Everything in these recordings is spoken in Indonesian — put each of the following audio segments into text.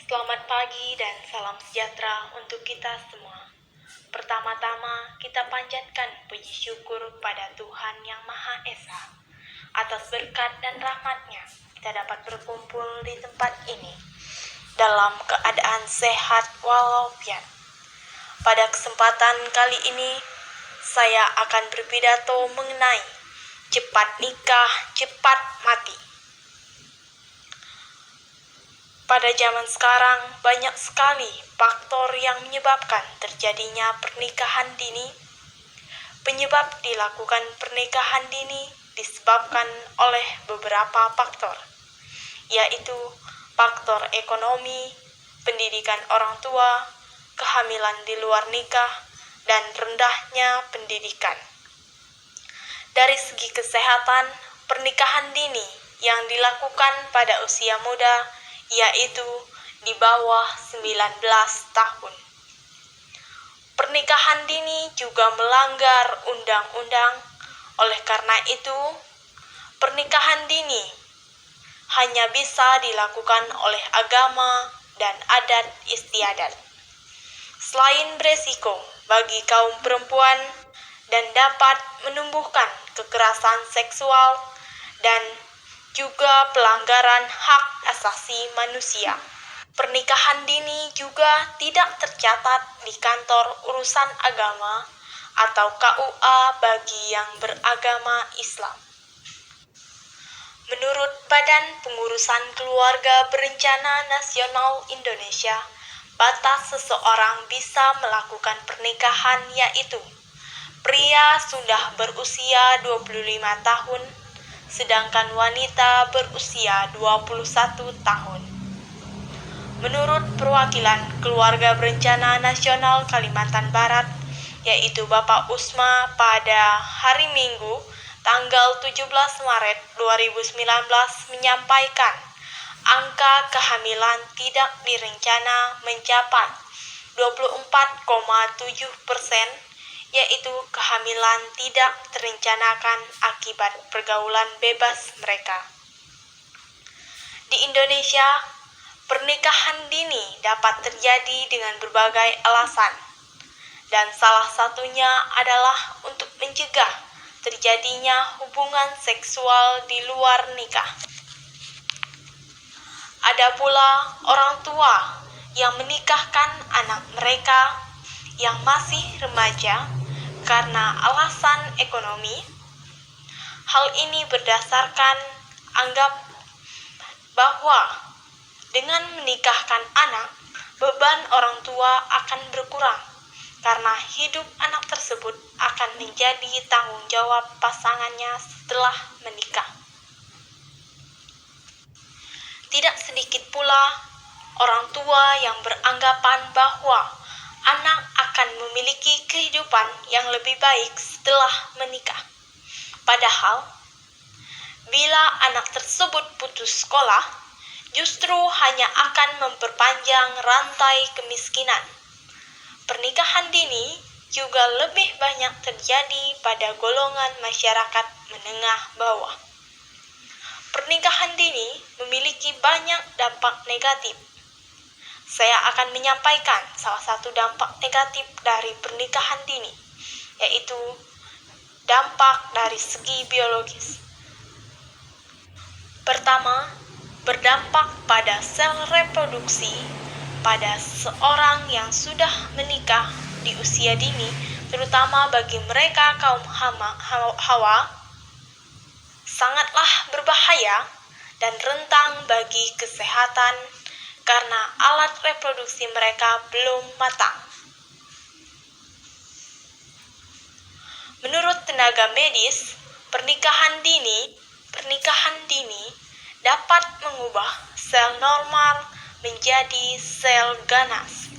Selamat pagi dan salam sejahtera untuk kita semua. Pertama-tama, kita panjatkan puji syukur pada Tuhan Yang Maha Esa. Atas berkat dan rahmat-Nya, kita dapat berkumpul di tempat ini dalam keadaan sehat walafiat. Pada kesempatan kali ini, saya akan berpidato mengenai cepat nikah, cepat mati. Pada zaman sekarang, banyak sekali faktor yang menyebabkan terjadinya pernikahan dini. Penyebab dilakukan pernikahan dini disebabkan oleh beberapa faktor, yaitu faktor ekonomi, pendidikan orang tua, kehamilan di luar nikah, dan rendahnya pendidikan. Dari segi kesehatan, pernikahan dini yang dilakukan pada usia muda yaitu di bawah 19 tahun. Pernikahan dini juga melanggar undang-undang. Oleh karena itu, pernikahan dini hanya bisa dilakukan oleh agama dan adat istiadat. Selain beresiko bagi kaum perempuan dan dapat menumbuhkan kekerasan seksual dan juga pelanggaran hak asasi manusia. Pernikahan dini juga tidak tercatat di kantor urusan agama atau KUA bagi yang beragama Islam. Menurut Badan Pengurusan Keluarga Berencana Nasional Indonesia, batas seseorang bisa melakukan pernikahan yaitu pria sudah berusia 25 tahun, sedangkan wanita berusia 21 tahun. Menurut Perwakilan Keluarga Berencana Nasional Kalimantan Barat, yaitu Bapak Usma pada hari Minggu, tanggal 17 Maret 2019 menyampaikan angka kehamilan tidak direncana mencapai 24,7%, yaitu kehamilan tidak terencanakan akibat pergaulan bebas mereka. Di Indonesia, pernikahan dini dapat terjadi dengan berbagai alasan, dan salah satunya adalah untuk mencegah terjadinya hubungan seksual di luar nikah. Ada pula orang tua yang menikahkan anak mereka yang masih remaja karena alasan ekonomi. Hal ini berdasarkan anggap bahwa dengan menikahkan anak, beban orang tua akan berkurang karena hidup anak tersebut akan menjadi tanggung jawab pasangannya setelah menikah. Tidak sedikit pula orang tua yang beranggapan bahwa anak akan memiliki kehidupan yang lebih baik setelah menikah. Padahal, bila anak tersebut putus sekolah, justru hanya akan memperpanjang rantai kemiskinan. Pernikahan dini juga lebih banyak terjadi pada golongan masyarakat menengah bawah. Pernikahan dini memiliki banyak dampak negatif. Saya akan menyampaikan salah satu dampak negatif dari pernikahan dini, yaitu dampak dari segi biologis. Pertama, berdampak pada sel reproduksi pada seorang yang sudah menikah di usia dini, terutama bagi mereka kaum hawa, sangatlah berbahaya dan rentan bagi kesehatan karena alat reproduksi mereka belum matang. Menurut tenaga medis, pernikahan dini dapat mengubah sel normal menjadi sel ganas,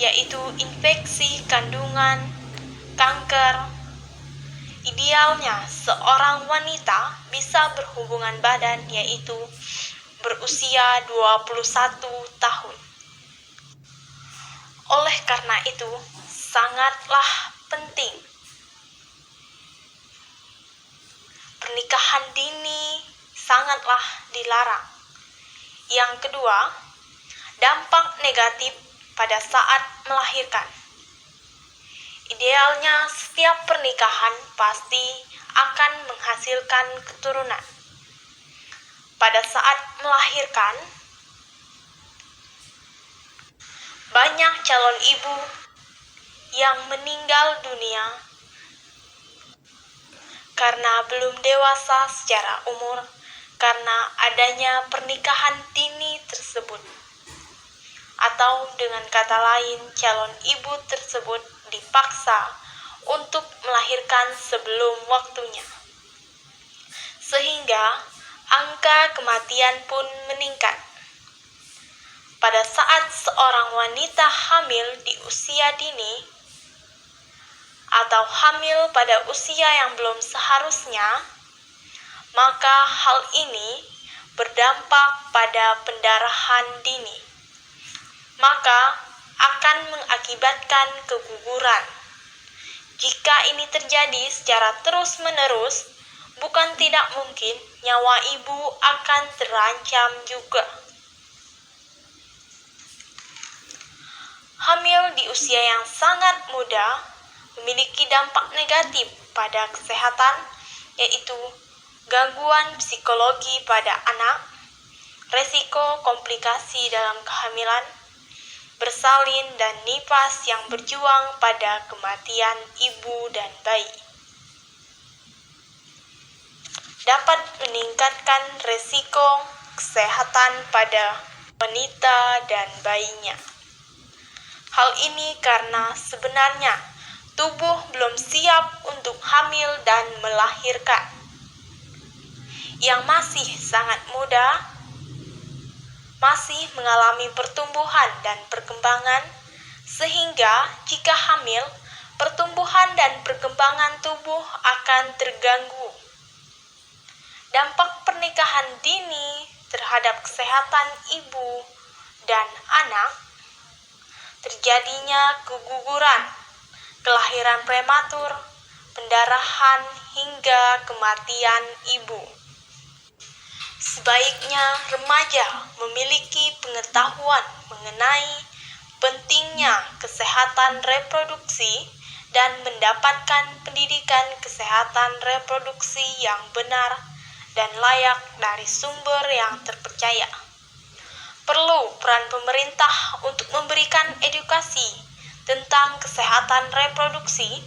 yaitu infeksi kandungan, kanker. Idealnya, seorang wanita bisa berhubungan badan yaitu berusia 21 tahun. Oleh karena itu, sangatlah penting pernikahan dini sangatlah dilarang. Yang kedua, Dampak negatif pada saat melahirkan. Idealnya setiap pernikahan pasti akan menghasilkan keturunan. Pada saat melahirkan, banyak calon ibu yang meninggal dunia karena belum dewasa secara umur karena adanya pernikahan dini tersebut. Atau dengan kata lain, calon ibu tersebut dipaksa untuk melahirkan sebelum waktunya. Sehingga angka kematian pun meningkat. Pada saat seorang wanita hamil di usia dini atau hamil pada usia yang belum seharusnya, maka hal ini berdampak pada pendarahan dini. Maka akan mengakibatkan keguguran. Jika ini terjadi secara terus-menerus, bukan tidak mungkin nyawa ibu akan terancam juga. Hamil di usia yang sangat muda memiliki dampak negatif pada kesehatan, yaitu gangguan psikologi pada anak, resiko komplikasi dalam kehamilan, bersalin dan nifas yang berjuang pada kematian ibu dan bayi. Dapat meningkatkan resiko kesehatan pada wanita dan bayinya. Hal ini karena sebenarnya tubuh belum siap untuk hamil dan melahirkan. Yang masih sangat muda masih mengalami pertumbuhan dan perkembangan, sehingga jika hamil, pertumbuhan dan perkembangan tubuh akan terganggu. Dampak pernikahan dini terhadap kesehatan ibu dan anak, terjadinya keguguran, kelahiran prematur, pendarahan, hingga kematian ibu. Sebaiknya remaja memiliki pengetahuan mengenai pentingnya kesehatan reproduksi dan mendapatkan pendidikan kesehatan reproduksi yang benar dan layak dari sumber yang terpercaya. Perlu peran pemerintah untuk memberikan edukasi tentang kesehatan reproduksi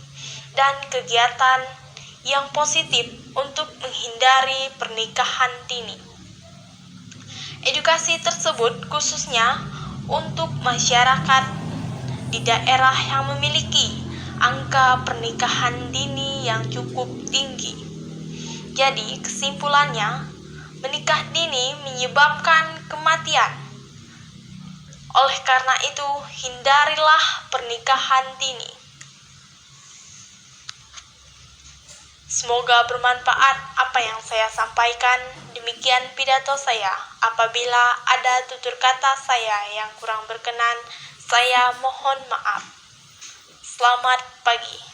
dan kegiatan yang positif untuk menghindari pernikahan dini. Edukasi tersebut khususnya untuk masyarakat di daerah yang memiliki angka pernikahan dini yang cukup tinggi. Jadi kesimpulannya, menikah dini menyebabkan kematian. Oleh karena itu, hindarilah pernikahan dini. Semoga bermanfaat apa yang saya sampaikan. Demikian pidato saya. Apabila ada tutur kata saya yang kurang berkenan, saya mohon maaf. Selamat pagi.